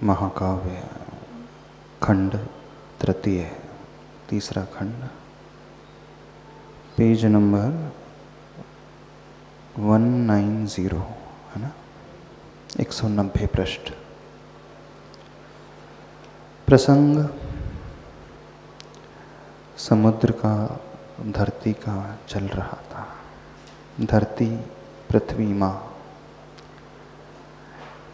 महाकाव्य खंड तृतीय, तीसरा खंड, पेज नंबर 190 है ना, 190 पृष्ठ। प्रसंग समुद्र का धरती का चल रहा था। धरती पृथ्वी माँ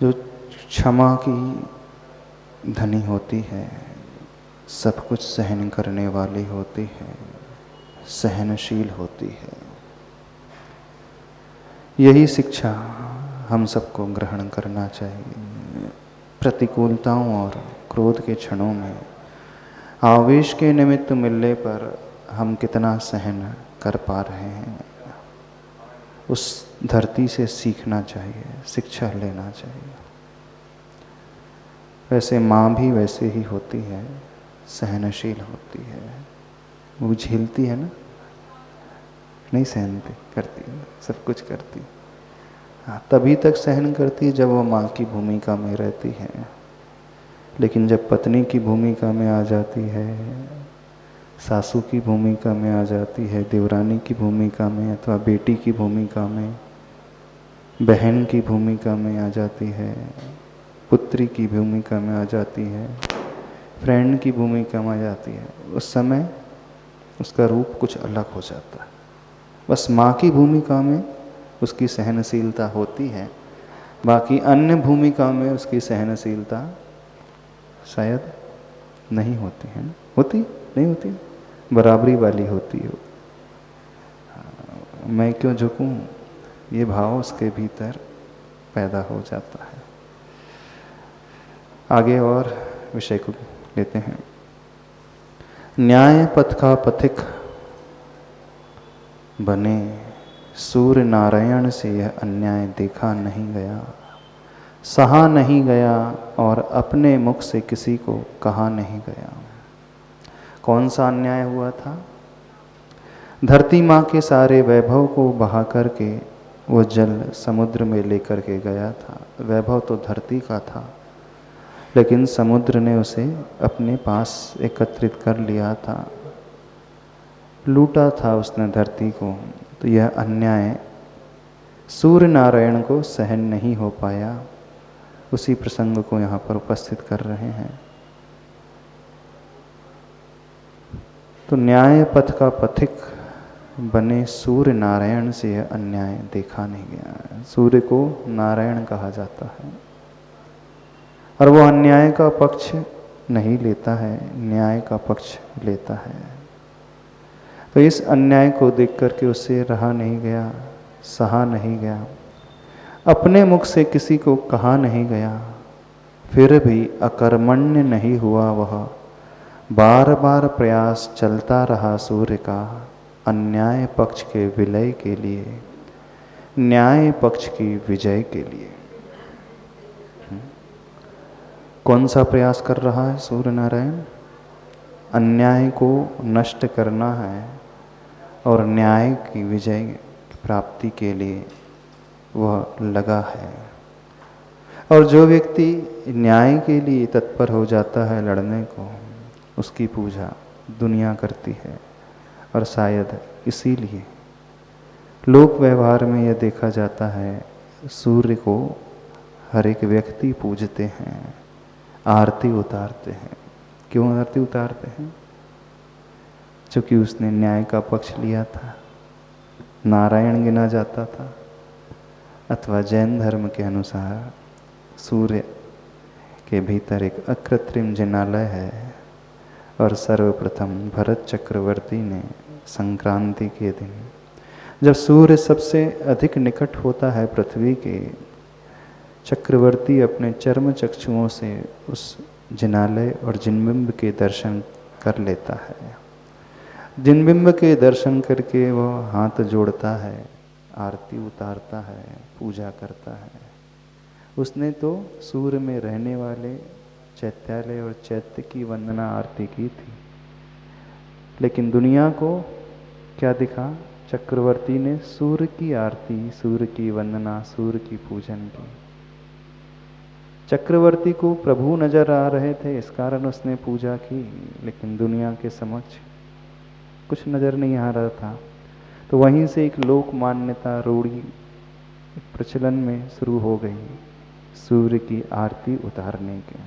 जो क्षमा की धनी होती है, सब कुछ सहन करने वाली होती है, सहनशील होती है। यही शिक्षा हम सबको ग्रहण करना चाहिए। प्रतिकूलताओं और क्रोध के क्षणों में आवेश के निमित्त मिलने पर हम कितना सहन कर पा रहे हैं, उस धरती से सीखना चाहिए, शिक्षा लेना चाहिए। वैसे माँ भी वैसे ही होती है, सहनशील होती है। वो झेलती है ना, नहीं सहनती, करती है, सब कुछ करती। हाँ, तभी तक सहन करती है जब वो माँ की भूमिका में रहती है। लेकिन जब पत्नी की भूमिका में आ जाती है, सासू की भूमिका में आ जाती है, देवरानी की भूमिका में अथवा बेटी की भूमिका में, बहन की भूमिका में आ जाती है, पुत्री की भूमिका में आ जाती है, फ्रेंड की भूमिका में आ जाती है, उस समय उसका रूप कुछ अलग हो जाता है। बस माँ की भूमिका में उसकी सहनशीलता होती है, बाकी अन्य भूमिका में उसकी सहनशीलता शायद नहीं होती है ना? होती नहीं होती, बराबरी वाली होती है। मैं क्यों झुकूं, ये भाव उसके भीतर पैदा हो जाता है। आगे और विषय को लेते हैं। न्याय पथ का पथिक बने सूर्य नारायण से यह अन्याय देखा नहीं गया, सहा नहीं गया और अपने मुख से किसी को कहा नहीं गया। कौन सा अन्याय हुआ था? धरती माँ के सारे वैभव को बहा करके वो जल समुद्र में लेकर के गया था। वैभव तो धरती का था, लेकिन समुद्र ने उसे अपने पास एकत्रित कर लिया था, लूटा था उसने धरती को। तो यह अन्याय सूर्य नारायण को सहन नहीं हो पाया। उसी प्रसंग को यहाँ पर उपस्थित कर रहे हैं। तो न्याय पथ का पथिक बने सूर्य नारायण से यह अन्याय देखा नहीं गया। सूर्य को नारायण कहा जाता है और वो अन्याय का पक्ष नहीं लेता है, न्याय का पक्ष लेता है। तो इस अन्याय को देख करके उससे रहा नहीं गया, सहा नहीं गया, अपने मुख से किसी को कहा नहीं गया। फिर भी अकर्मण्य नहीं हुआ वह, बार बार प्रयास चलता रहा सूर्य का अन्याय पक्ष के विलय के लिए, न्याय पक्ष की विजय के लिए। कौन सा प्रयास कर रहा है सूर्य नारायण? अन्याय को नष्ट करना है और न्याय की विजय प्राप्ति के लिए वह लगा है। और जो व्यक्ति न्याय के लिए तत्पर हो जाता है लड़ने को, उसकी पूजा दुनिया करती है। और शायद इसीलिए लोक व्यवहार में यह देखा जाता है, सूर्य को हर एक व्यक्ति पूजते हैं, आरती उतारते हैं। क्यों आरती उतारते हैं? क्योंकि उसने न्याय का पक्ष लिया था, नारायण गिना जाता था। अथवा जैन धर्म के अनुसार सूर्य के भीतर एक अकृत्रिम जिनालय है और सर्वप्रथम भरत चक्रवर्ती ने संक्रांति के दिन, जब सूर्य सबसे अधिक निकट होता है पृथ्वी के, चक्रवर्ती अपने चर्म चक्षुओं से उस जिनालय और जिनबिंब के दर्शन कर लेता है। जिनबिंब के दर्शन करके वह हाथ जोड़ता है, आरती उतारता है, पूजा करता है। उसने तो सूर्य में रहने वाले चैत्यालय और चैत्य की वंदना आरती की थी, लेकिन दुनिया को क्या दिखा? चक्रवर्ती ने सूर्य की आरती, सूर्य की वंदना, सूर्य की पूजन की। चक्रवर्ती को प्रभु नजर आ रहे थे, इस कारण उसने पूजा की, लेकिन दुनिया के समक्ष कुछ नजर नहीं आ रहा था। तो वहीं से एक लोक मान्यता रूढ़ी प्रचलन में शुरू हो गई, सूर्य की आरती उतारने के।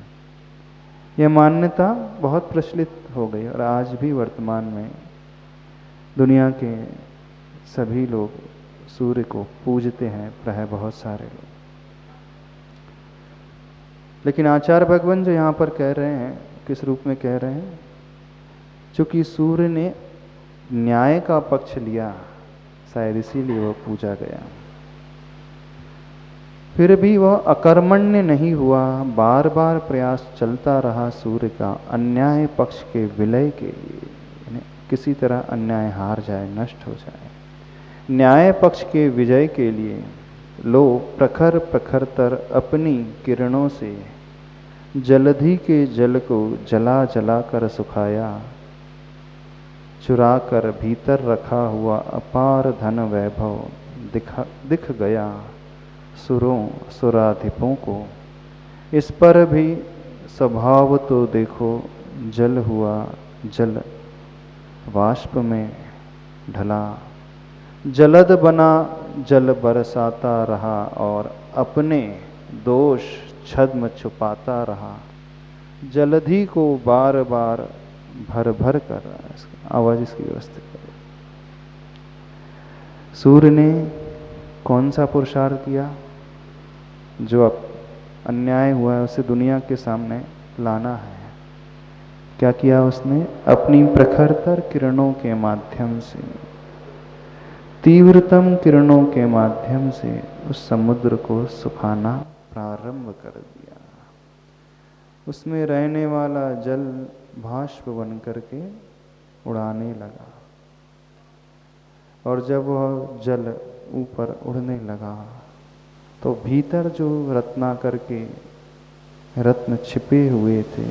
यह मान्यता बहुत प्रचलित हो गई और आज भी वर्तमान में दुनिया के सभी लोग सूर्य को पूजते हैं, प्राय बहुत सारे लोग। लेकिन आचार्य भगवान जो यहाँ पर कह रहे हैं, किस रूप में कह रहे हैं? चूंकि सूर्य ने न्याय का पक्ष लिया, शायद इसीलिए वह पूजा गया। फिर भी वह अकर्मण्य नहीं हुआ, बार बार प्रयास चलता रहा सूर्य का अन्याय पक्ष के विलय के लिए, किसी तरह अन्याय हार जाए, नष्ट हो जाए। न्याय पक्ष के विजय के लिए लो प्रखर प्रखरतर अपनी किरणों से जलधि के जल को जला जला कर सुखाया, चुरा कर भीतर रखा हुआ अपार धन वैभव दिख गया सुरों सुराधिपों को। इस पर भी स्वभाव तो देखो, जल हुआ जल वाष्प में ढला, जलद बना जल बरसाता रहा और अपने दोष छद्म छुपाता रहा। जलधि को बार बार भर भर कर, आवाज इसकी व्यवस्थित करो। सूर्य ने कौन सा पुरुषार्थ किया? जो अब अन्याय हुआ है उसे दुनिया के सामने लाना है। क्या किया उसने? अपनी प्रखरतर किरणों के माध्यम से, तीव्रतम किरणों के माध्यम से उस समुद्र को सुखाना प्रारंभ कर दिया। उसमें रहने वाला जल भाष्प बन करके उड़ाने लगा, और जब वह जल ऊपर उड़ने लगा तो भीतर जो रत्नाकर के रत्न छिपे हुए थे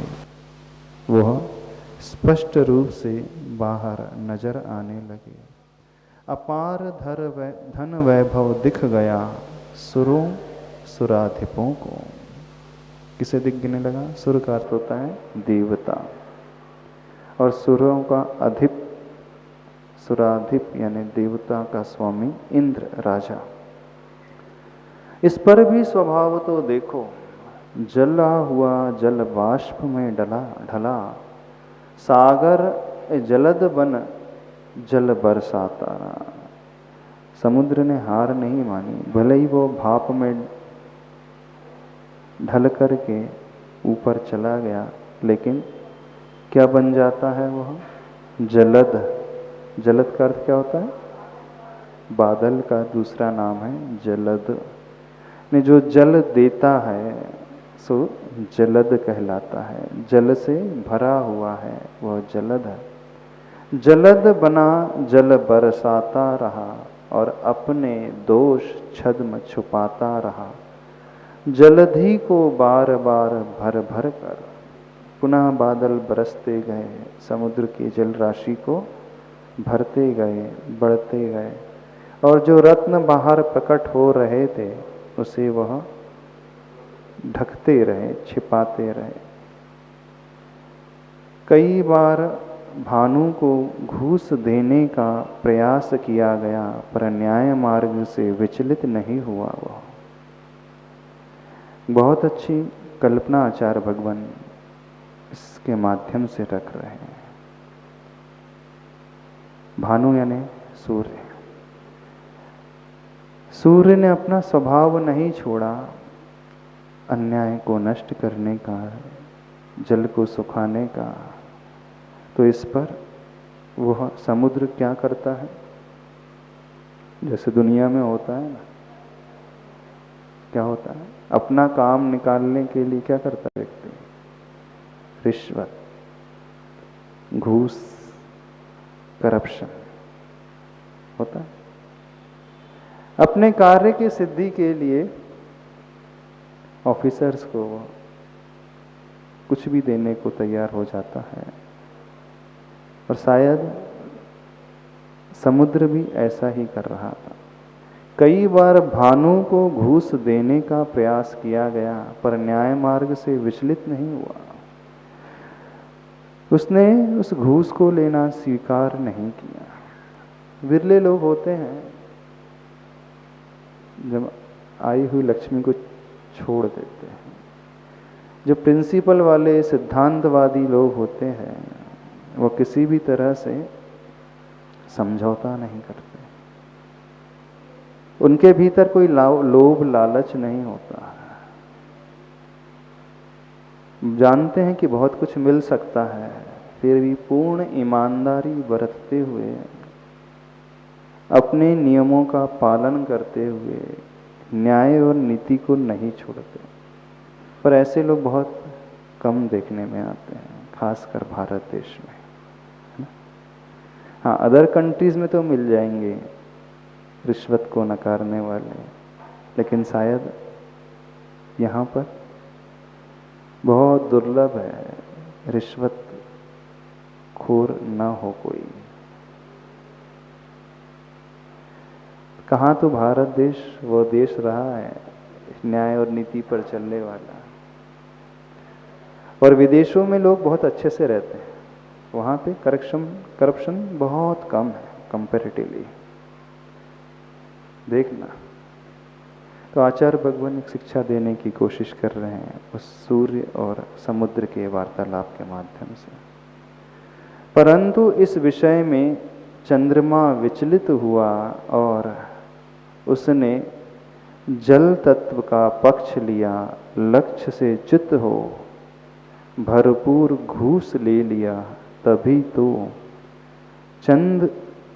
वह स्पष्ट रूप से बाहर नजर आने लगे। अपार धन वैभव दिख गया सुरों सुराधिपों को। किसे दिखने लगा? सुर का अर्थ होता है देवता, और सुरों का अधिप, सुराधिप यानी देवता का स्वामी इंद्र राजा। इस पर भी स्वभाव तो देखो, जला हुआ जल बाष्प में ढला, सागर जलद बन जल बरसाता रहा। समुद्र ने हार नहीं मानी, भले ही वो भाप में ढल करके ऊपर चला गया, लेकिन क्या बन जाता है वह? जलद। जलद का अर्थ क्या होता है? बादल का दूसरा नाम है जलद। ने जो जल देता है सो जलद कहलाता है। जल से भरा हुआ है वह जलद है। जलद बना जल बरसाता रहा और अपने दोष छद्म छुपाता रहा। जलधि को बार बार भर भर कर, पुनः बादल बरसते गए, समुद्र की जल राशि को भरते गए, बढ़ते गए, और जो रत्न बाहर प्रकट हो रहे थे उसे वह ढकते रहे, छिपाते रहे। कई बार भानु को घूस देने का प्रयास किया गया, पर न्याय मार्ग से विचलित नहीं हुआ वह। बहुत अच्छी कल्पना आचार्य भगवान इसके माध्यम से रख रहे हैं। भानु यानी सूर्य। सूर्य ने अपना स्वभाव नहीं छोड़ा अन्याय को नष्ट करने का, जल को सुखाने का। तो इस पर वह समुद्र क्या करता है? जैसे दुनिया में होता है ना, क्या होता है? अपना काम निकालने के लिए क्या करता है व्यक्ति? रिश्वत, घूस, करप्शन होता है। अपने कार्य की सिद्धि के लिए ऑफिसर्स को कुछ भी देने को तैयार हो जाता है, और शायद समुद्र भी ऐसा ही कर रहा था। कई बार भानु को घूस देने का प्रयास किया गया पर न्याय मार्ग से विचलित नहीं हुआ। उसने उस घूस को लेना स्वीकार नहीं किया। विरले लोग होते हैं जब आई हुई लक्ष्मी को छोड़ देते हैं। जो प्रिंसिपल वाले सिद्धांतवादी लोग होते हैं वो किसी भी तरह से समझौता नहीं करते। उनके भीतर कोई लोभ लालच नहीं होता। जानते हैं कि बहुत कुछ मिल सकता है, फिर भी पूर्ण ईमानदारी बरतते हुए, अपने नियमों का पालन करते हुए न्याय और नीति को नहीं छोड़ते। पर ऐसे लोग बहुत कम देखने में आते हैं, खासकर भारत देश में। हाँ, अदर कंट्रीज में तो मिल जाएंगे रिश्वत को नकारने वाले, लेकिन शायद यहाँ पर बहुत दुर्लभ है रिश्वत खोर ना हो कोई। कहाँ तो भारत देश वो देश रहा है न्याय और नीति पर चलने वाला, और विदेशों में लोग बहुत अच्छे से रहते हैं। वहाँ पे करप्शन बहुत कम है कंपैरेटिवली। देखना, तो आचार्य भगवान एक शिक्षा देने की कोशिश कर रहे हैं उस सूर्य और समुद्र के वार्तालाप के माध्यम से। परंतु इस विषय में चंद्रमा विचलित हुआ और उसने जल तत्व का पक्ष लिया, लक्ष्य से च्युत हो भरपूर घूस ले लिया, तभी तो चंद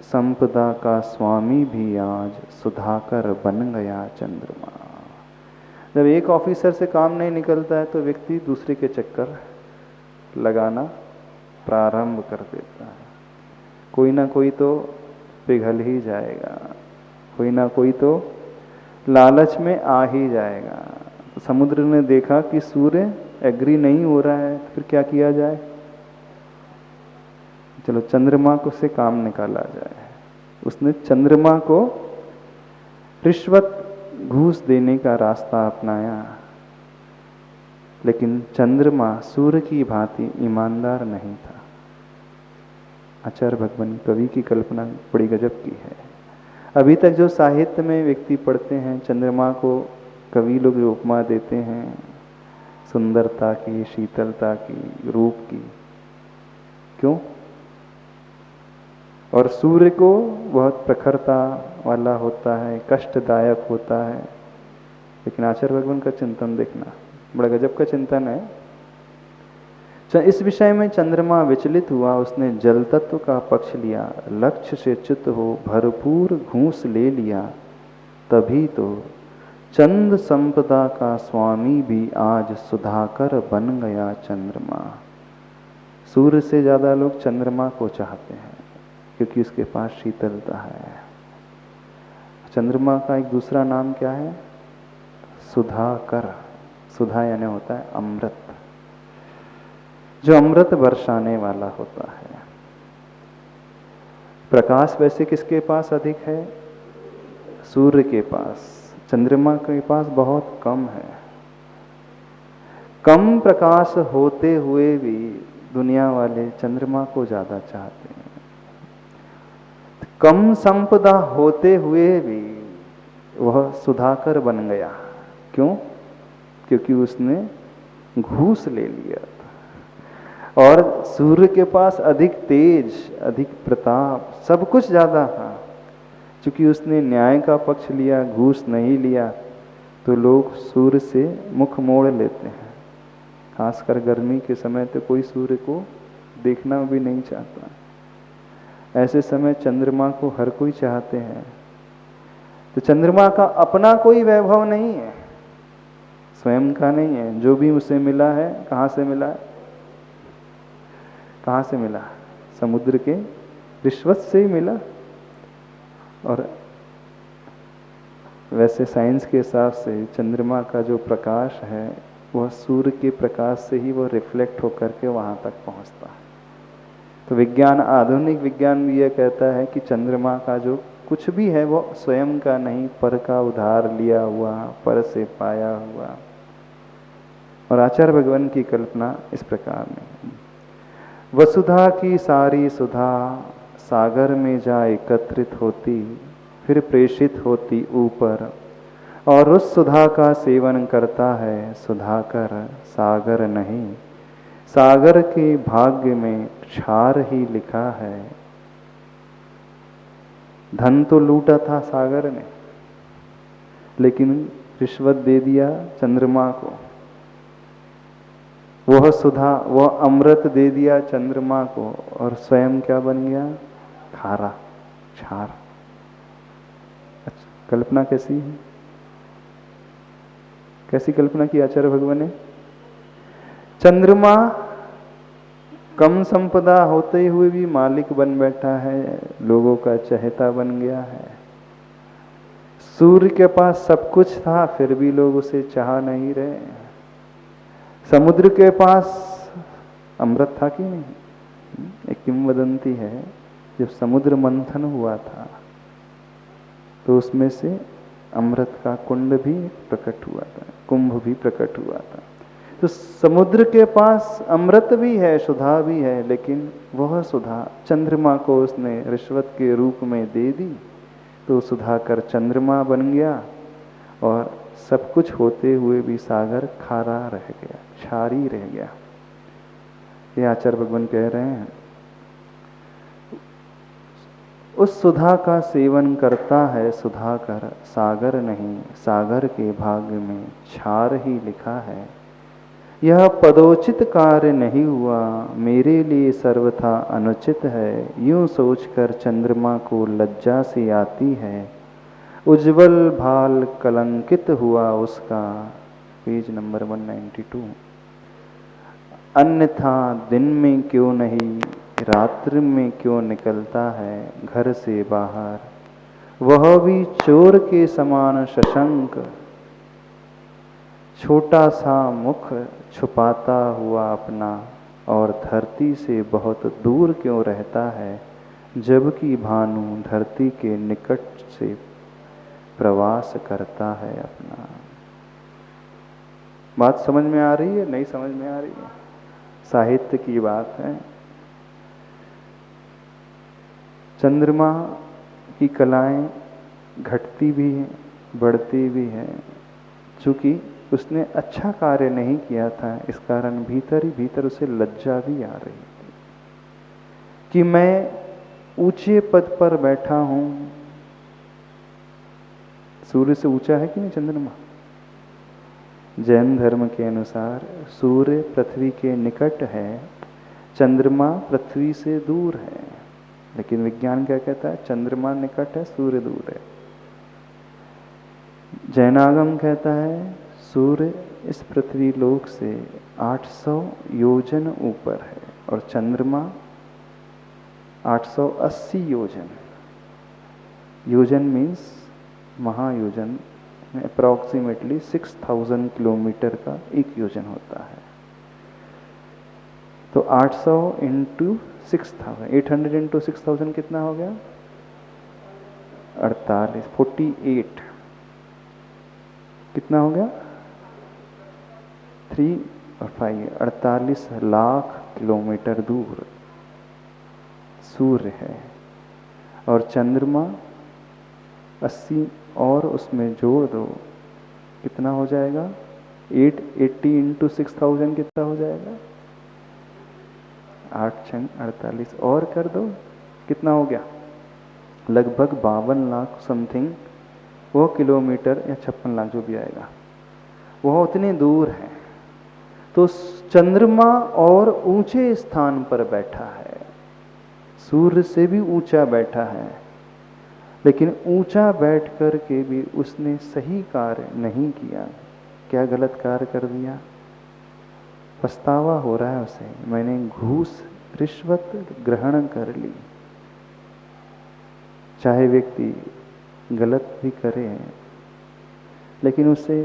संपदा का स्वामी भी आज सुधाकर बन गया चंद्रमा। जब एक ऑफिसर से काम नहीं निकलता है तो व्यक्ति दूसरे के चक्कर लगाना प्रारंभ कर देता है। कोई ना कोई तो पिघल ही जाएगा, कोई ना कोई तो लालच में आ ही जाएगा। तो समुद्र ने देखा कि सूर्य एग्री नहीं हो रहा है, फिर क्या किया जाए, चलो चंद्रमा को से काम निकाला जाए। उसने चंद्रमा को रिश्वत घूस देने का रास्ता अपनाया, लेकिन चंद्रमा सूर्य की भांति ईमानदार नहीं था। आचार्य भगवान कवि की कल्पना बड़ी गजब की है। अभी तक जो साहित्य में व्यक्ति पढ़ते हैं, चंद्रमा को कवि लोग उपमा देते हैं सुंदरता की, शीतलता की, रूप की। क्यों? और सूर्य को बहुत प्रखरता वाला होता है, कष्टदायक होता है। लेकिन आचार्य भगवान का चिंतन देखना, बड़ा गजब का चिंतन है। इस विषय में चंद्रमा विचलित हुआ, उसने जल तत्व का पक्ष लिया, लक्ष्य से च्युत हो भरपूर घूस ले लिया, तभी तो चंद संपदा का स्वामी भी आज सुधाकर बन गया चंद्रमा। सूर्य से ज्यादा लोग चंद्रमा को चाहते हैं क्योंकि उसके पास शीतलता है। चंद्रमा का एक दूसरा नाम क्या है? सुधाकर। सुधा यानी होता है अमृत, जो अमृत बरसाने वाला होता है। प्रकाश वैसे किसके पास अधिक है? सूर्य के पास। चंद्रमा के पास बहुत कम है। कम प्रकाश होते हुए भी दुनिया वाले चंद्रमा को ज्यादा चाहते हैं। कम संपदा होते हुए भी वह सुधाकर बन गया। क्यों? क्योंकि उसने घूस ले लिया था। और सूर्य के पास अधिक तेज, अधिक प्रताप, सब कुछ ज्यादा था। क्योंकि उसने न्याय का पक्ष लिया, घूस नहीं लिया, तो लोग सूर्य से मुख मोड़ लेते हैं। खासकर गर्मी के समय तो कोई सूर्य को देखना भी नहीं चाहता। ऐसे समय चंद्रमा को हर कोई चाहते हैं। तो चंद्रमा का अपना कोई वैभव नहीं है, स्वयं का नहीं है। जो भी उसे मिला है, कहाँ से मिला है? कहाँ से मिला? समुद्र के रिश्वत से ही मिला। और वैसे साइंस के हिसाब से चंद्रमा का जो प्रकाश है वह सूर्य के प्रकाश से ही वो रिफ्लेक्ट होकर के वहाँ तक पहुँचता है। तो विज्ञान, आधुनिक विज्ञान भी यह कहता है कि चंद्रमा का जो कुछ भी है वो स्वयं का नहीं, पर का उधार लिया हुआ, पर से पाया हुआ। और आचार्य भगवान की कल्पना इस प्रकार में, वसुधा की सारी सुधा सागर में जा एकत्रित होती, फिर प्रेषित होती ऊपर, और उस सुधा का सेवन करता है सुधाकर, सागर नहीं। सागर के भाग्य में क्षार ही लिखा है। धन तो लूटा था सागर ने, लेकिन रिश्वत दे दिया चंद्रमा को। वह सुधा, वह अमृत दे दिया चंद्रमा को, और स्वयं क्या बन गया? खारा, क्षार। अच्छा, कल्पना कैसी है? कैसी कल्पना की आचार्य भगवान ने? चंद्रमा कम संपदा होते हुए भी मालिक बन बैठा है, लोगों का चहेता बन गया है। सूर्य के पास सब कुछ था, फिर भी लोग उसे चाह नहीं रहे। समुद्र के पास अमृत था कि नहीं? एक किंवदंती है, जब समुद्र मंथन हुआ था तो उसमें से अमृत का कुंड भी प्रकट हुआ था, कुंभ भी प्रकट हुआ था। तो समुद्र के पास अमृत भी है, सुधा भी है, लेकिन वह सुधा चंद्रमा को उसने रिश्वत के रूप में दे दी, तो सुधा कर चंद्रमा बन गया, और सब कुछ होते हुए भी सागर खारा रह गया, क्षारी रह गया। ये आचार्य भगवान कह रहे हैं, उस सुधा का सेवन करता है सुधाकर, सागर नहीं, सागर के भाग्य में क्षार ही लिखा है। यह पदोचित कार्य नहीं हुआ, मेरे लिए सर्वथा अनुचित है, यूं सोचकर चंद्रमा को लज्जा से आती है। उज्जवल भाल कलंकित हुआ उसका, पेज नंबर 192। अन्यथा दिन में क्यों नहीं, रात्रि में क्यों निकलता है घर से बाहर, वह भी चोर के समान शशंक, छोटा सा मुख छुपाता हुआ अपना, और धरती से बहुत दूर क्यों रहता है, जबकि भानु धरती के निकट से प्रवास करता है अपना। बात समझ में आ रही है? नहीं समझ में आ रही है? साहित्य की बात है। चंद्रमा की कलाएं घटती भी है, बढ़ती भी है। चूंकि उसने अच्छा कार्य नहीं किया था, इस कारण भीतर ही भीतर उसे लज्जा भी आ रही थी कि मैं ऊंचे पद पर बैठा हूं। सूर्य से ऊंचा है कि नहीं चंद्रमा? जैन धर्म के अनुसार सूर्य पृथ्वी के निकट है, चंद्रमा पृथ्वी से दूर है। लेकिन विज्ञान क्या कहता है? चंद्रमा निकट है, सूर्य दूर है। जैनागम कहता है सूर्य इस पृथ्वी लोक से 800 योजन ऊपर है, और चंद्रमा 880 योजन। योजन मीन्स महायोजन, अप्रॉक्सीमेटली 6000 किलोमीटर का एक योजन होता है। तो 800 इंटू 6000, 800 इंटू 6000 कितना हो गया? 48 कितना हो गया? 3 और 5, 48 लाख किलोमीटर दूर सूर्य है, और चंद्रमा 80 और उसमें जोड़ दो, कितना हो जाएगा? 880 इंटू 6000 कितना हो जाएगा? 8 6 48 और कर दो, कितना हो गया? लगभग 52 लाख समथिंग वो किलोमीटर, या 56 लाख जो भी आएगा, वह उतने दूर है। तो चंद्रमा और ऊंचे स्थान पर बैठा है, सूर्य से भी ऊंचा बैठा है, लेकिन ऊंचा बैठ कर के भी उसने सही कार्य नहीं किया। क्या गलत कार्य कर दिया? पछतावा हो रहा है उसे, मैंने घूस रिश्वत ग्रहण कर ली। चाहे व्यक्ति गलत भी करे, लेकिन उसे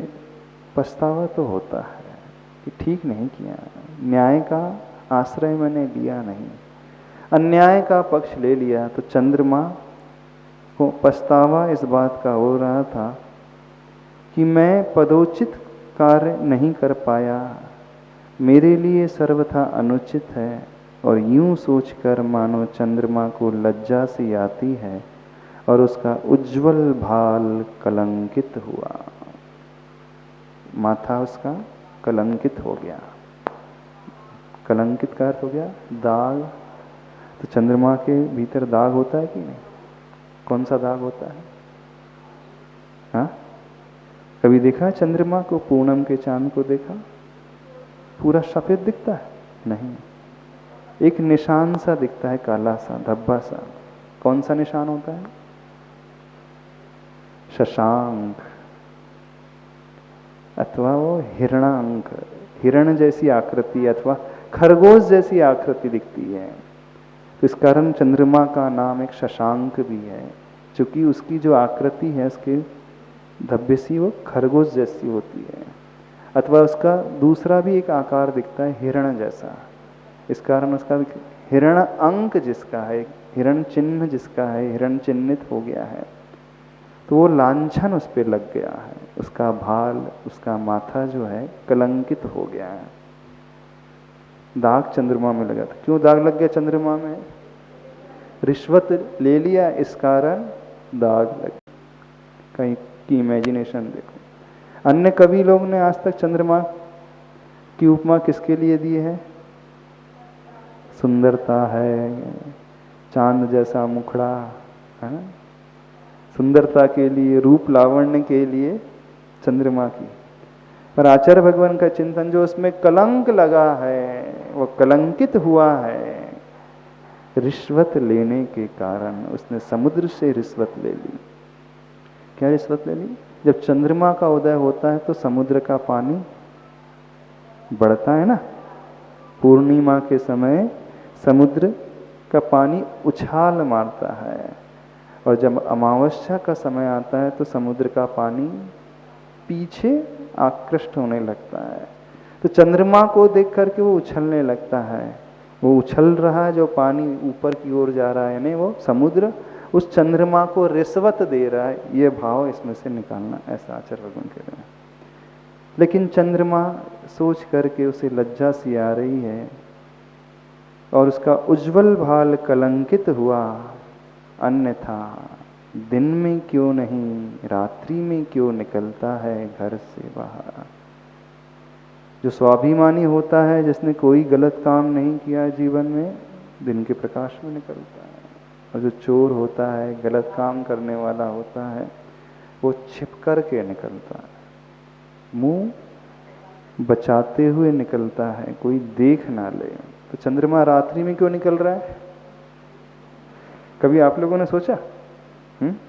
पछतावा तो होता है कि ठीक नहीं किया, न्याय का आश्रय मैंने लिया नहीं, अन्याय का पक्ष ले लिया। तो चंद्रमा को पछतावा इस बात का हो रहा था कि मैं पदोचित कार्य नहीं कर पाया, मेरे लिए सर्वथा अनुचित है, और यूं सोचकर मानो चंद्रमा को लज्जा सी आती है और उसका उज्जवल भाल कलंकित हुआ। माथा उसका कलंकित हो गया। कलंकित का अर्थ हो गया दाग। तो चंद्रमा के भीतर दाग होता है कि नहीं? कौन सा दाग होता है? हाँ, कभी देखा चंद्रमा को? पूनम के चांद को देखा? पूरा सफेद दिखता है? नहीं, एक निशान सा दिखता है, काला सा धब्बा सा। कौन सा निशान होता है? शशांक, अथवा वो हिरणांक, हिरण जैसी आकृति अथवा खरगोश जैसी आकृति दिखती है। तो इस कारण चंद्रमा का नाम एक शशांक भी है, क्योंकि उसकी जो आकृति है उसके धब्बे सी वो खरगोश जैसी होती है। अथवा उसका दूसरा भी एक आकार दिखता है हिरण जैसा। इस कारण उसका हिरण अंक जिसका है, हिरण चिन्ह जिसका है, हिरण चिन्हित हो गया है, तो वो लांछन उस पर लग गया है। उसका भाल, उसका माथा जो है कलंकित हो गया है। दाग चंद्रमा में लगा था। क्यों दाग लग गया चंद्रमा में? रिश्वत ले लिया, इस कारण दाग लग। कहीं की इमेजिनेशन देखो। अन्य कवि लोग ने आज तक चंद्रमा की उपमा किसके लिए दी है? सुंदरता है, चांद जैसा मुखड़ा है ना, सुंदरता के लिए, रूप लावण्य के लिए चंद्रमा की। पर आचार्य भगवान का चिंतन जो उसमें कलंक लगा है, वो कलंकित हुआ है रिश्वत लेने के कारण। उसने समुद्र से रिश्वत ले ली। क्या रिश्वत ले ली? जब चंद्रमा का उदय होता है तो समुद्र का पानी बढ़ता है ना। पूर्णिमा के समय समुद्र का पानी उछाल मारता है, और जब अमावस्या का समय आता है तो समुद्र का पानी पीछे आकृष्ट होने लगता है। तो चंद्रमा को देख करके वो उछलने लगता है। वो उछल रहा है, जो पानी ऊपर की ओर जा रहा है, यानी वो समुद्र उस चंद्रमा को रिश्वत दे रहा है। ये भाव इसमें से निकालना, ऐसा आचार्य भगवान कह रहे हैं। लेकिन चंद्रमा सोच करके उसे लज्जा सी आ रही है और उसका उज्जवल भाल कलंकित हुआ। अन्यथा दिन में क्यों नहीं, रात्रि में क्यों निकलता है घर से बाहर। जो स्वाभिमानी होता है, जिसने कोई गलत काम नहीं किया जीवन में, दिन के प्रकाश में निकलता है। और जो चोर होता है, गलत काम करने वाला होता है, वो छिप कर के निकलता है, मुंह बचाते हुए निकलता है, कोई देख ना ले। तो चंद्रमा रात्रि में क्यों निकल रहा है? कभी आप लोगों ने सोचा?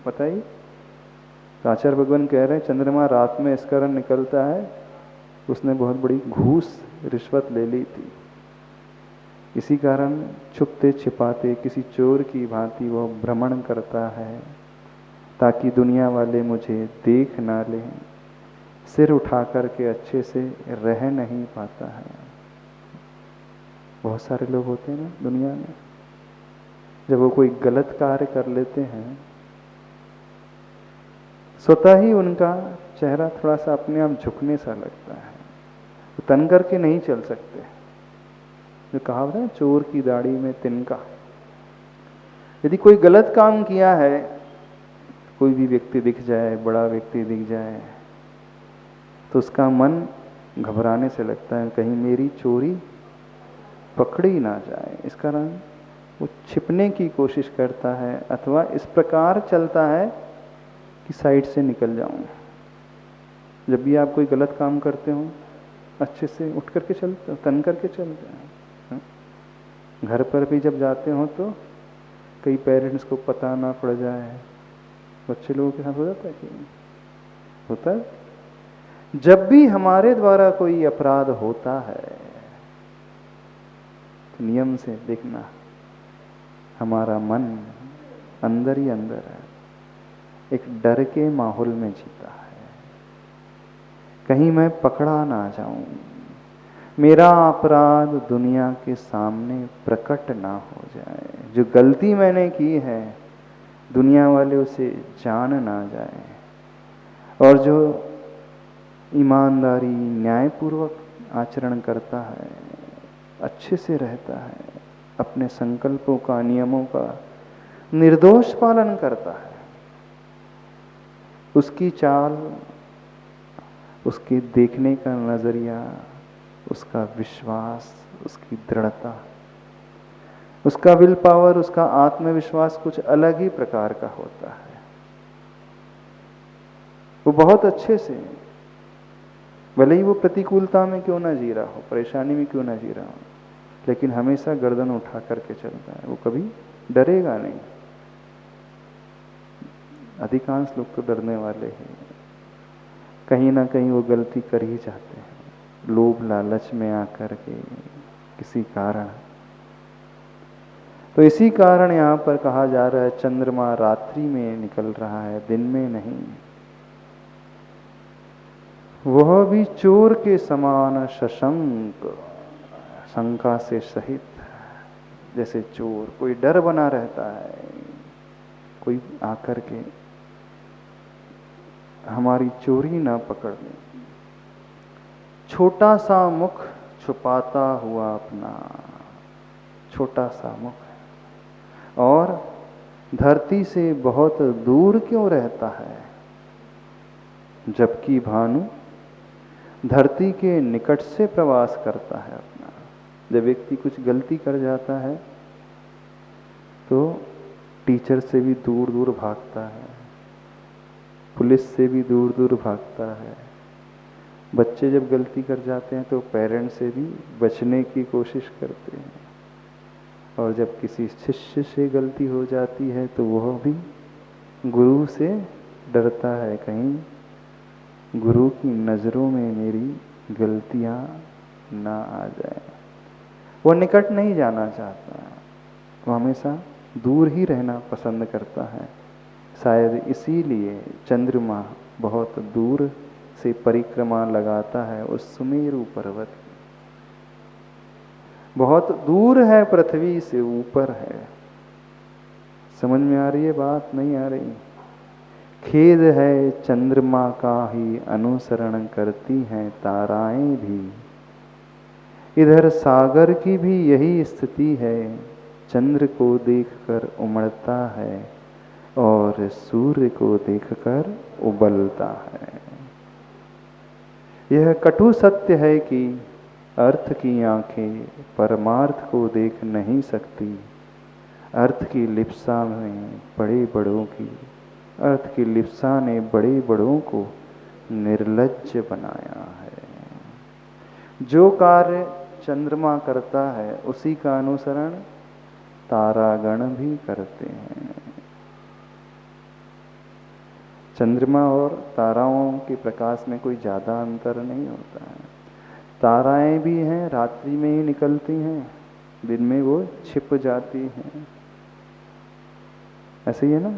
बताइए। तो आचार्य भगवान कह रहे हैं चंद्रमा रात में इस कारण निकलता है, उसने बहुत बड़ी घूस रिश्वत ले ली थी। इसी कारण छुपते छिपाते किसी चोर की भांति वो भ्रमण करता है, ताकि दुनिया वाले मुझे देख ना लें। सिर उठा करके अच्छे से रह नहीं पाता है। बहुत सारे लोग होते हैं ना दुनिया में, जब वो कोई गलत कार्य कर लेते हैं, स्वतः ही उनका चेहरा थोड़ा सा अपने आप झुकने सा लगता है, वो तन करके नहीं चल सकते। जो कहावत है, चोर की दाढ़ी में तिनका। यदि कोई गलत काम किया है, कोई भी व्यक्ति दिख जाए, बड़ा व्यक्ति दिख जाए, तो उसका मन घबराने से लगता है, कहीं मेरी चोरी पकड़ी ना जाए। इस कारण वो छिपने की कोशिश करता है, अथवा इस प्रकार चलता है कि साइड से निकल जाऊं। जब भी आप कोई गलत काम करते हो, अच्छे से उठ करके चलते हो, तन करके चलते हैं। घर पर भी जब जाते हो तो कई पेरेंट्स को पता ना पड़ जाए। बच्चे लोगों के साथ हो जाता है कि होता है। जब भी हमारे द्वारा कोई अपराध होता है, तो नियम से देखना, हमारा मन अंदर ही अंदर है, एक डर के माहौल में जीता है। कहीं मैं पकड़ा ना जाऊं, मेरा अपराध दुनिया के सामने प्रकट ना हो जाए। जो गलती मैंने की है दुनिया वाले उसे जान ना जाए। और जो ईमानदारी न्यायपूर्वक आचरण करता है, अच्छे से रहता है, अपने संकल्पों का, नियमों का निर्दोष पालन करता है, उसकी चाल, उसके देखने का नजरिया, उसका विश्वास, उसकी दृढ़ता, उसका विल पावर, उसका आत्मविश्वास कुछ अलग ही प्रकार का होता है। वो बहुत अच्छे से, भले ही वो प्रतिकूलता में क्यों ना जी रहा हो, परेशानी में क्यों ना जी रहा हो, लेकिन हमेशा गर्दन उठा करके चलता है। वो कभी डरेगा नहीं। अधिकांश लोग तो डरने वाले हैं, कहीं ना कहीं वो गलती कर ही जाते हैं, लोभ लालच में आकर के किसी कारण। तो इसी कारण यहाँ पर कहा जा रहा है चंद्रमा रात्रि में निकल रहा है, दिन में नहीं। वह भी चोर के समान सशंक, शंका से सहित। जैसे चोर, कोई डर बना रहता है, कोई आकर के हमारी चोरी ना पकड़ ले। छोटा सा मुख छुपाता हुआ अपना, छोटा सा मुख, और धरती से बहुत दूर क्यों रहता है, जबकि भानु धरती के निकट से प्रवास करता है अपना। जब व्यक्ति कुछ गलती कर जाता है तो टीचर से भी दूर दूर भागता है, पुलिस से भी दूर दूर भागता है। बच्चे जब गलती कर जाते हैं तो पेरेंट्स से भी बचने की कोशिश करते हैं। और जब किसी शिष्य से गलती हो जाती है तो वह भी गुरु से डरता है, कहीं गुरु की नज़रों में मेरी गलतियां ना आ जाए। वो निकट नहीं जाना चाहता, वो हमेशा दूर ही रहना पसंद करता है। शायद इसीलिए चंद्रमा बहुत दूर से परिक्रमा लगाता है उस सुमेरु पर्वत की। बहुत दूर है, पृथ्वी से ऊपर है। समझ में आ रही है बात, नहीं आ रही? खेद है चंद्रमा का ही अनुसरण करती हैं ताराएं भी। इधर सागर की भी यही स्थिति है, चंद्र को देखकर उमड़ता है और सूर्य को देखकर उबलता है। यह कटु सत्य है कि अर्थ की आंखें परमार्थ को देख नहीं सकती। अर्थ की लिप्सा में बड़े बड़ों की, अर्थ की लिप्सा ने बड़े बड़ों को निर्लज्ज बनाया है। जो कार्य चंद्रमा करता है उसी का अनुसरण तारागण भी करते हैं। चंद्रमा और ताराओं के प्रकाश में कोई ज़्यादा अंतर नहीं होता है। ताराएं भी हैं, रात्रि में ही निकलती हैं, दिन में वो छिप जाती हैं। ऐसे ही है ना,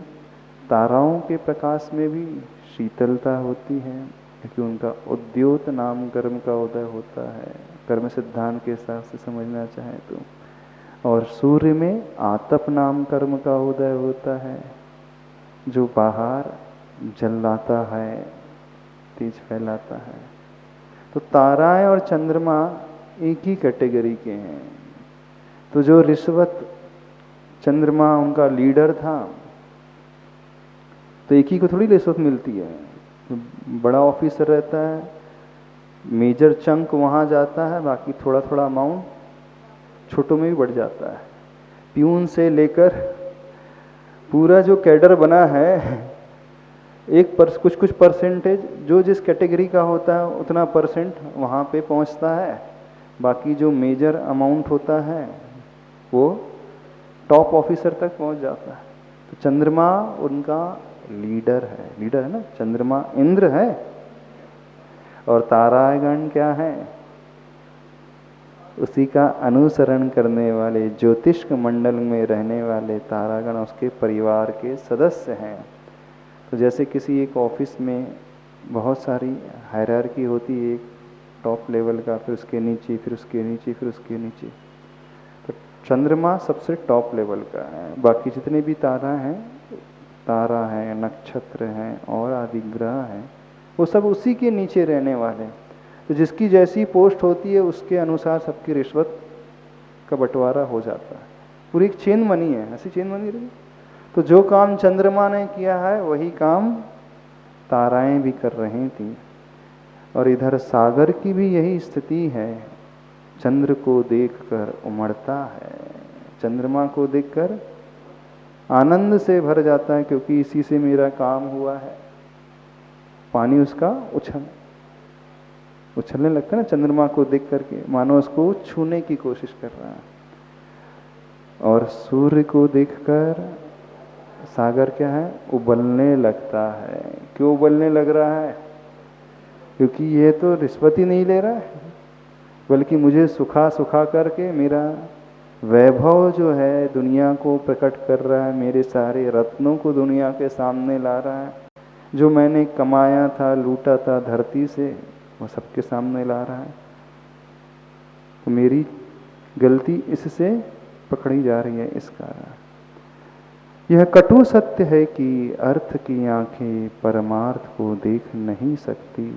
ताराओं के प्रकाश में भी शीतलता होती है, क्योंकि उनका उद्योत नाम कर्म का उदय होता है, कर्म सिद्धांत के हिसाब से समझना चाहें तो। और सूर्य में आतप नाम कर्म का उदय होता है, जो बाहर जलाता है, तेज फैलाता है। तो ताराएं और चंद्रमा एक ही कैटेगरी के हैं। तो जो रिश्वत चंद्रमा उनका लीडर था, तो एक ही को थोड़ी रिश्वत मिलती है। तो बड़ा ऑफिसर रहता है, मेजर चंक वहाँ जाता है, बाकी थोड़ा थोड़ा अमाउंट छोटों में भी बढ़ जाता है। प्यून से लेकर पूरा जो कैडर बना है, कुछ परसेंटेज जो जिस कैटेगरी का होता है उतना परसेंट वहाँ पे पहुँचता है। बाकी जो मेजर अमाउंट होता है वो टॉप ऑफिसर तक पहुँच जाता है। तो चंद्रमा उनका लीडर है ना। चंद्रमा इंद्र है और तारागण क्या है, उसी का अनुसरण करने वाले ज्योतिष्क मंडल में रहने वाले तारागण उसके परिवार के सदस्य हैं। तो जैसे किसी एक ऑफिस में बहुत सारी हायरार्की होती है, एक टॉप लेवल का, फिर उसके नीचे, फिर उसके नीचे, फिर उसके नीचे। तो चंद्रमा सबसे टॉप लेवल का है, बाकी जितने भी तारा हैं तारा है, नक्षत्र हैं और आदि ग्रह हैं, वो सब उसी के नीचे रहने वाले हैं। तो जिसकी जैसी पोस्ट होती है उसके अनुसार सबकी रिश्वत का बंटवारा हो जाता है। पूरी एक चेन बनी है, ऐसी चेन बनी रही। तो जो काम चंद्रमा ने किया है वही काम ताराएं भी कर रही थी। और इधर सागर की भी यही स्थिति है, चंद्र को देखकर उमड़ता है, चंद्रमा को देखकर आनंद से भर जाता है, क्योंकि इसी से मेरा काम हुआ है। पानी उसका उछलने लगता है ना चंद्रमा को देख करके, मानो उसको छूने की कोशिश कर रहा है। और सूर्य को देखकर सागर क्या है, उबलने लगता है। क्यों उबलने लग रहा है? क्योंकि ये तो रिश्वत ही नहीं ले रहा है, बल्कि मुझे सुखा सुखा करके मेरा वैभव जो है दुनिया को प्रकट कर रहा है, मेरे सारे रत्नों को दुनिया के सामने ला रहा है। जो मैंने कमाया था, लूटा था धरती से, वो सबके सामने ला रहा है। तो मेरी गलती इससे पकड़ी जा रही है। इस कारण यह कटु सत्य है कि अर्थ की आंखें परमार्थ को देख नहीं सकती।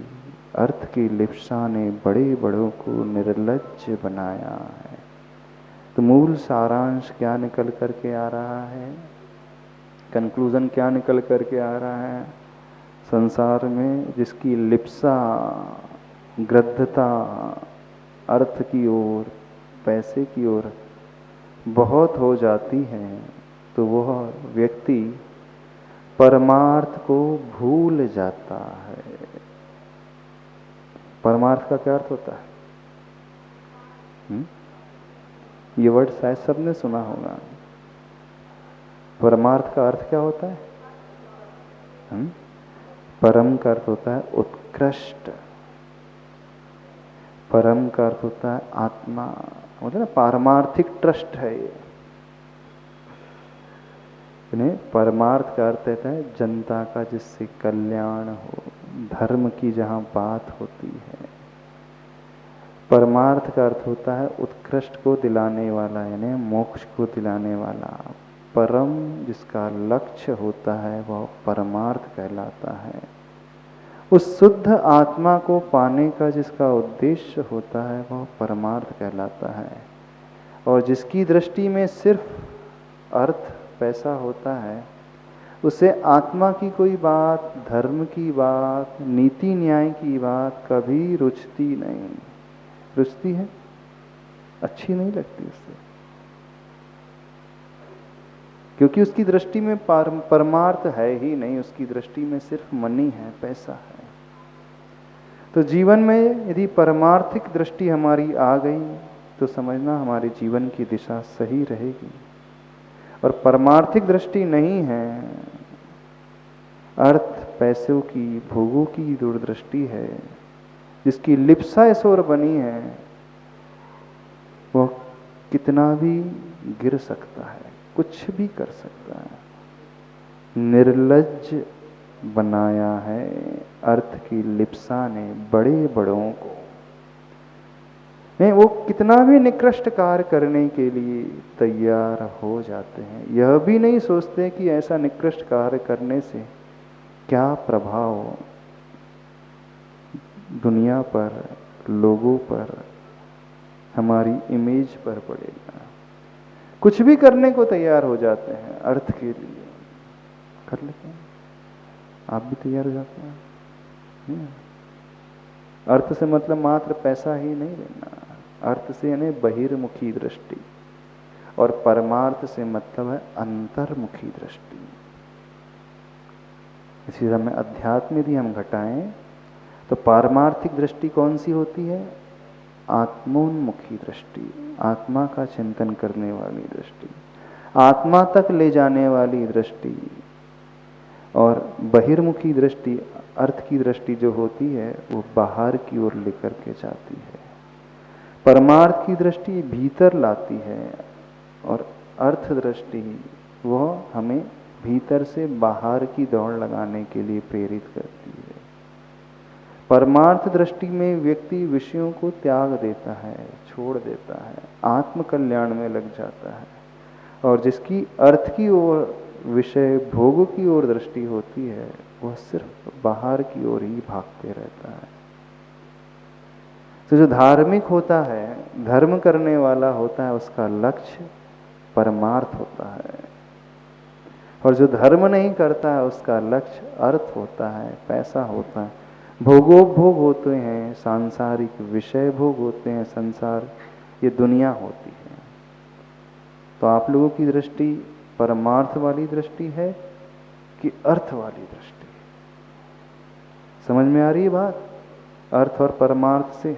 अर्थ की लिप्सा ने बड़े बड़ों को निर्लज्ज बनाया है। तो मूल सारांश क्या निकल करके आ रहा है, कंक्लूजन क्या निकल करके आ रहा है? संसार में जिसकी लिप्सा, ग्रद्धता अर्थ की ओर, पैसे की ओर बहुत हो जाती है, तो वह व्यक्ति परमार्थ को भूल जाता है। परमार्थ का क्या अर्थ होता है? ये वर्ड शायद सबने सुना होगा। परमार्थ का अर्थ क्या होता है? परम का अर्थ होता है उत्कृष्ट, परम का अर्थ होता है आत्मा, होता है ना, पारमार्थिक ट्रस्ट है ये। परमार्थ का अर्थ होता है जनता का जिससे कल्याण हो, धर्म की जहाँ बात होती है। परमार्थ का अर्थ होता है उत्कृष्ट को दिलाने वाला, यानी मोक्ष को दिलाने वाला। परम जिसका लक्ष्य होता है वह परमार्थ कहलाता है। उस शुद्ध आत्मा को पाने का जिसका उद्देश्य होता है वह परमार्थ कहलाता है। और जिसकी दृष्टि में सिर्फ अर्थ, पैसा होता है, उसे आत्मा की कोई बात, धर्म की बात, नीति न्याय की बात कभी रुचती नहीं। रुचती है? अच्छी नहीं लगती उससे, क्योंकि उसकी दृष्टि में परमार्थ है ही नहीं, उसकी दृष्टि में सिर्फ मनी है, पैसा है। तो जीवन में यदि परमार्थिक दृष्टि हमारी आ गई तो समझना हमारे जीवन की दिशा सही रहेगी। और परमार्थिक दृष्टि नहीं है, अर्थ, पैसों की, भोगों की दूरदृष्टि है, जिसकी लिप्सा इस ओर बनी है, वह कितना भी गिर सकता है, कुछ भी कर सकता है। निर्लज्ज बनाया है अर्थ की लिप्सा ने बड़े बड़ों को। नहीं, वो कितना भी निकृष्ट कार्य करने के लिए तैयार हो जाते हैं, यह भी नहीं सोचते कि ऐसा निकृष्ट कार्य करने से क्या प्रभाव दुनिया पर, लोगों पर, हमारी इमेज पर पड़ेगा। कुछ भी करने को तैयार हो जाते हैं अर्थ के लिए। कर लेते हैं, आप भी तैयार हो जाते हैं। अर्थ से मतलब मात्र पैसा ही नहीं लेना, अर्थ से यानी बहिर्मुखी दृष्टि, और परमार्थ से मतलब है अंतर्मुखी दृष्टि। इसी तरह में अध्यात्म यदि हम घटाएं तो पारमार्थिक दृष्टि कौन सी होती है? आत्मोन्मुखी दृष्टि, आत्मा का चिंतन करने वाली दृष्टि, आत्मा तक ले जाने वाली दृष्टि। और बहिर्मुखी दृष्टि, अर्थ की दृष्टि जो होती है वो बाहर की ओर लेकर के जाती है। परमार्थ की दृष्टि भीतर लाती है, और अर्थ दृष्टि वह हमें भीतर से बाहर की दौड़ लगाने के लिए प्रेरित करती है। परमार्थ दृष्टि में व्यक्ति विषयों को त्याग देता है, छोड़ देता है, आत्म कल्याण में लग जाता है। और जिसकी अर्थ की ओर विषय भोग की ओर दृष्टि होती है वह सिर्फ बाहर की ओर ही भागते रहता है। तो जो धार्मिक होता है, धर्म करने वाला होता है, उसका लक्ष्य परमार्थ होता है। और जो धर्म नहीं करता है उसका लक्ष्य अर्थ होता है, पैसा होता है, भोगोपभोग होते हैं, सांसारिक विषय भोग होते हैं, संसार ये दुनिया होती है। तो आप लोगों की दृष्टि परमार्थ वाली दृष्टि है कि अर्थ वाली दृष्टि? समझ में आ रही है बात? अर्थ और परमार्थ से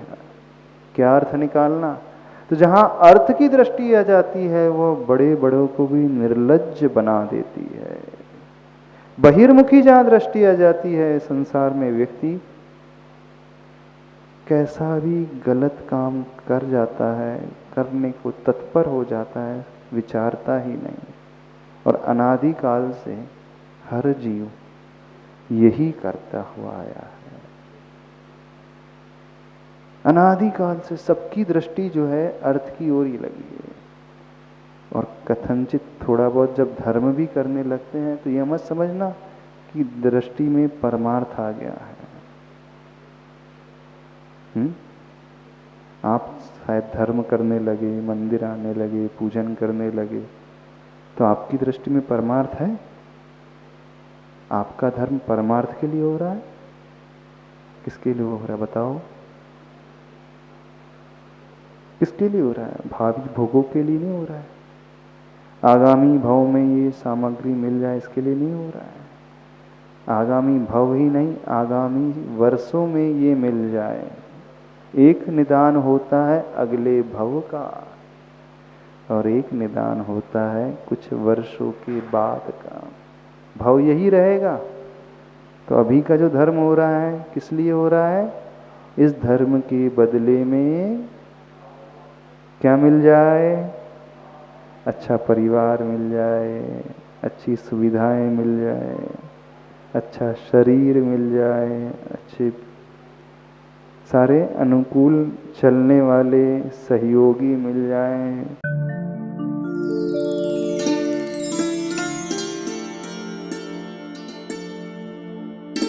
क्या अर्थ निकालना? तो जहां अर्थ की दृष्टि आ जाती है वह बड़े बड़ों को भी निर्लज्ज बना देती है। बहिर्मुखी जहां दृष्टि आ जाती है, संसार में व्यक्ति कैसा भी गलत काम कर जाता है, करने को तत्पर हो जाता है, विचारता ही नहीं। और अनादिकाल से हर जीव यही करता हुआ आया है। अनादिकाल से सबकी दृष्टि जो है अर्थ की ओर ही लगी है। और कथनचित थोड़ा बहुत जब धर्म भी करने लगते हैं तो यह मत समझना कि दृष्टि में परमार्थ आ गया है। आप शायद धर्म करने लगे, मंदिर आने लगे, पूजन करने लगे, तो आपकी दृष्टि में परमार्थ है? आपका धर्म परमार्थ के लिए हो रहा है? किसके लिए हो रहा है बताओ? किसके लिए हो रहा है? भावी भोगों के लिए नहीं हो रहा है। आगामी भव में ये सामग्री मिल जाए इसके लिए नहीं हो रहा है। आगामी भव ही नहीं, आगामी वर्षों में ये मिल जाए। एक निदान होता है अगले भव का और एक निदान होता है कुछ वर्षों के बाद का। भव यही रहेगा। तो अभी का जो धर्म हो रहा है किस लिए हो रहा है? इस धर्म के बदले में क्या मिल जाए? अच्छा परिवार मिल जाए, अच्छी सुविधाएं मिल जाए, अच्छा शरीर मिल जाए, अच्छे सारे अनुकूल चलने वाले सहयोगी मिल जाएं,